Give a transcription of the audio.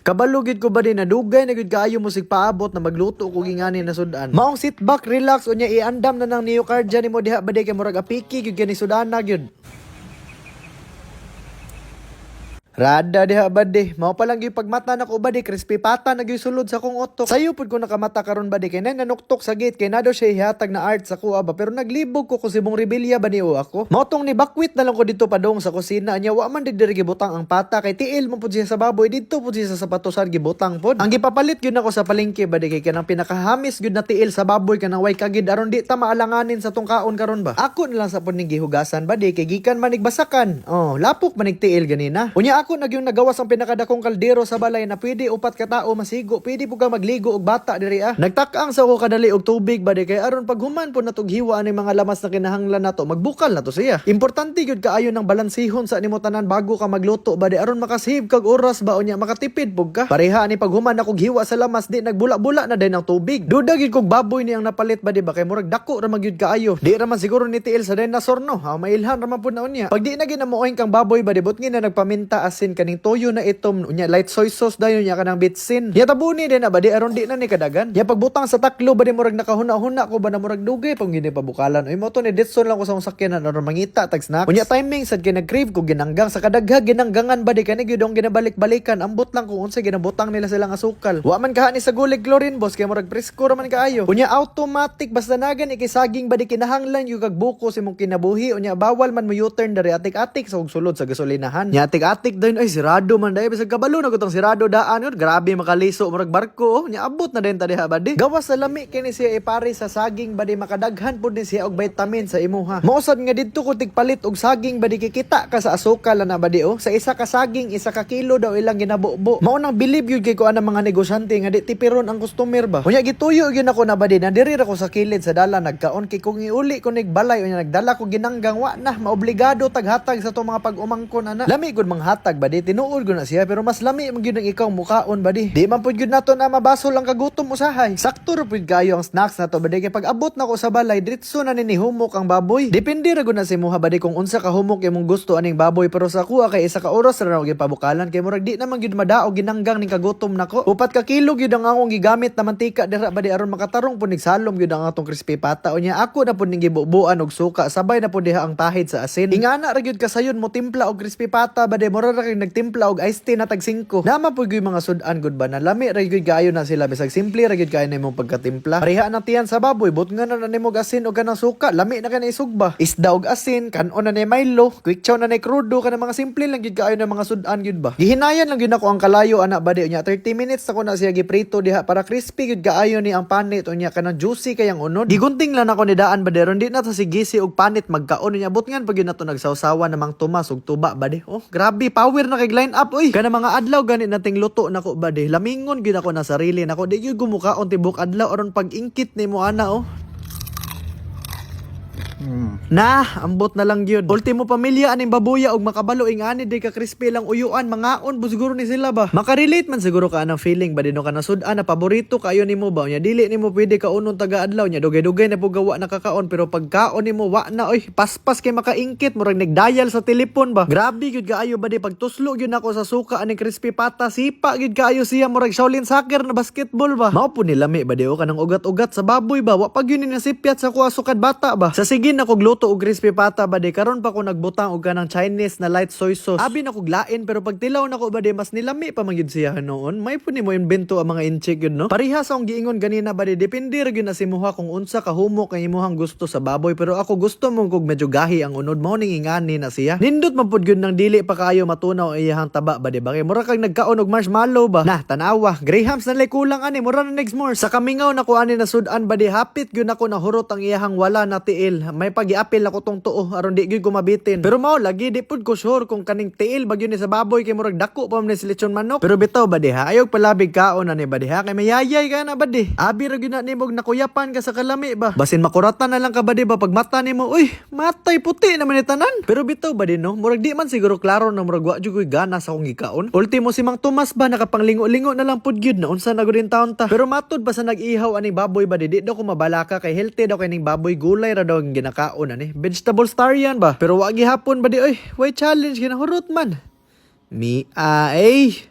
Kabalo gid ko ba din nadugay na gid kaayo mo sig paabot na magluto ko gingani na sudan. Maong sit back, relax unya iandam na nang neocardia nimo diha ba kay murag apiki gyud gani sudana gyud. Rada diha bade, mao pa lang gyud pagmata nako bade, crispy pata nagyusulod sa kong otok. Sayo pud ko nakamata karon bade kay nanuktok sa gate kay nado siya ihatag na art sa kuha ba pero naglibog ko si mong rebelya ba niyo ako. Mao tong ni bakwit na lang ko dito padong sa kusina nya wa man digdiri gibutang ang pata kay tiil mo pud siya sa baboy dito pud siya sa sapatosan gibutang pod. Ang gipapalit gyud nako sa palengke bade kay kanang pinakahamis gyud na tiil sa baboy kanang way kagid aron di ta maalanganin sa tong kaon karon ba. Ako na lang sa pud ning gihugasan bade kay gikan man igbasakan. Oh, lapok man tiil ganina. Unya ako nagyong nagawas ang pinakadakong kaldero sa balay na pwede upat ka tao masigo, pwede po ka magligo og bata diri ah. Nagtakaang sa ko kadali og tubig bade kay aron pag human po natog hiwa ani mga lamas na kinahanglan nato, magbukal na to siya. Importante gyud kaayo ng balansihon sa nimo tanan bago ka magluto bade aron makasave kag oras ba unya makatipid pug ka. Pareha ani pag human akog hiwa sa lamas di nagbula-bula na din ang tubig. Duda gyud kog baboy ni ang napalit bade ba kay murag dako ra magyud kaayo. Di ra man siguro ni tiil sa dinosaur no. Ha mailhan ra man pud na unya. Pag di na ginamuoy kang baboy bade bot nga na nagpaminta asin kaning toyo na itom unya light soy sauce dayon nya kanang bitsin. Ya tabuni din na badi aron di na ni kadagan. Ya pagbutang sa taklo badi murag nakahuna-huna ko ba na murag dugay pag gini pabukalan. Uy mo to ni Ditson lang ko sa sakyanan aron mangita tag snack. Unya timing sad kay nag-crave ko ginanggang sa kadagha ginanggangan badi kani gyud ang ginabalik-balikan ambot lang kung unsa ginabutang nila silang asukal. Wa man kaha ni sa gulig chlorine boss kay murag presko ra man kaayo. Unya automatic basta nagan ikisaging badi kinahanglan yung kag buko si mong kinabuhi unya bawal man mo U-turn dari atik-atik sa sulod sa gasolinahan. Nya atik-atik dayon ay sirado man dayon bisag kabalo na gutong sirado daan yun. Grabe makaliso murag barko oh. Nya abot na din ta diha badi. Gawas sa lami kini siya ipari sa saging badi makadaghan pud ni siya og vitamin sa imuha. Mausad nga didto ko tigpalit og saging badi kikita ka sa asukal na badi oh. Sa isa ka saging isa ka kilo daw ilang ginabubo. Mao nang believe yun kay ko ana mga negosyante nga di tipiron ang customer ba. Unya gituyo gyud ako na badi na diri ra ko sa kilid sa dala nagkaon kay kung iuli ko nig balay unya nagdala ko ginanggang wa na maobligado taghatag sa to mga pag-umangkon ana. Lami gud manghatag badi tinuod gud na siya pero mas lami man gyud ang ikaw mukaon badi. Di man pud gyud nato na mabasol ang kagutom usahay. Sakto ra pud kayo ang snacks nato badi kay pag abot nako sa balay diretso na ni humok ang baboy. Depende ra gud na si muha badi kung unsa ka humok imong gusto aning baboy pero sa kuha kay isa ka oras ra gyud pabukalan kay murag di naman gyud madaog ginanggang ning kagutom nako. Upat ka kilo gyud ang akong gigamit na mantika dira badi aron makatarong pud nig salom gyud ang atong crispy pata unya ako na pud ning gibubuan og suka sabay na pud diha ang tahid sa asin. Ingana ra gyud kasayon mo timpla og crispy pata badi mura ra kay nagtimpla og iced tea na tag 5. Nama po yung mga sudan good ba na lami ra gyud kaayo na sila bisag simple ra gyud kaayo na imong pagkatimpla. Pareha na tiyan sa baboy but nga na nimo asin og kanang suka lami na kana isugba. Isda og asin kanon na ni Milo, quick chow na ni crudo kana mga simple lang gyud kaayo na mga sudan gyud ba. Gihinayan lang gyud ako ang kalayo ana badi unya 30 minutes ako na siya giprito diha para crispy gyud kaayo ni ang panit unya kanang juicy kayang unod. Gigunting lang ako ni daan badi ron di na ta sigisi og panit magkaon unya but ngan pag yun nato nagsawsawa namang tumas og tuba badi. Oh grabe power na kay line up oy. Kana mga adlaw gani nating luto nako bade lamingon gyud ako na sarili nako di gyud gumukaon tibok adlaw aron pag-ingkit nimo ana oh. Nah, ambot na lang gyud. Ultimo pamilya aning babuya og makabalo ingani di ka crispy lang uyuan mangaon bu siguro ni sila ba. Makarelate man siguro ka anang feeling ba dino ka na sudan na paborito kayo nimo ba nya dili nimo pwede ka unon taga adlaw nya dugay-dugay na po gawa nakakaon pero pagkaon nimo wa na oy paspas kay makaingkit murag nagdial sa telepon ba. Grabe gyud kaayo ba di pagtuslo gyud nako sa suka aning crispy pata sipa gyud kaayo siya murag Shaolin soccer na basketball ba. Mao po nilami ba di o kanang ugat-ugat sa baboy ba wa pag yun ni nasipyat sa kuha sukad bata ba. Sa sige na kog luto og crispy pata bade karon pa ko nagbutang og kanang Chinese na light soy sauce. Abi na kog lain pero pag tilaw nako bade mas nilami pa man gyud siya noon. May pud nimo imbento ang mga inchik yun no. Pareha sa akong giingon ganina bade depende ra gyud na si muha kung unsa ka humok kay imong gusto sa baboy pero ako gusto mo kog medyo gahi ang unod mao ning ingani na siya. Nindot man pud gyud nang dili pa kayo matunaw iyahang taba bade ba kay mura kag nagkaon og marshmallow ba. Nah tanawa Grahams na lay kulang ani mura na next more. Sa kamingaw nako ani na sudan bade hapit gyud nako nahurot ang iyahang wala na tiil. May pag-iapil ako tong tuo aron di gyud ko mabitin. Pero mao lagi di pud ko sure kung kaning tiil bagyo ni sa baboy kay murag dako pa man ni lechon manok. Pero bitaw ba diha ayog palabig kaon na ni ba diha kay mayayay ka na ba di. Abi ra gyud na nimo nakuyapan ka sa kalami ba. Basin makuratan na lang ka ba di ba pag mata nimo uy matay puti naman ni tanan. Pero bitaw ba di no murag di man siguro klaro na murag wa jud koy gana sa akong gikaon. Ultimo si Mang Tomas ba nakapanglingo-lingo na lang pud gyud na unsa na gud taon ta. Pero matud ba sa nag-ihaw aning baboy ba di daw ko mabalaka kay healthy daw kay ning baboy gulay ra daw ang ginakaon ani. Vegetable star yan ba? Pero wagi hapon ba di oy, way challenge kinahurot man. Mi ay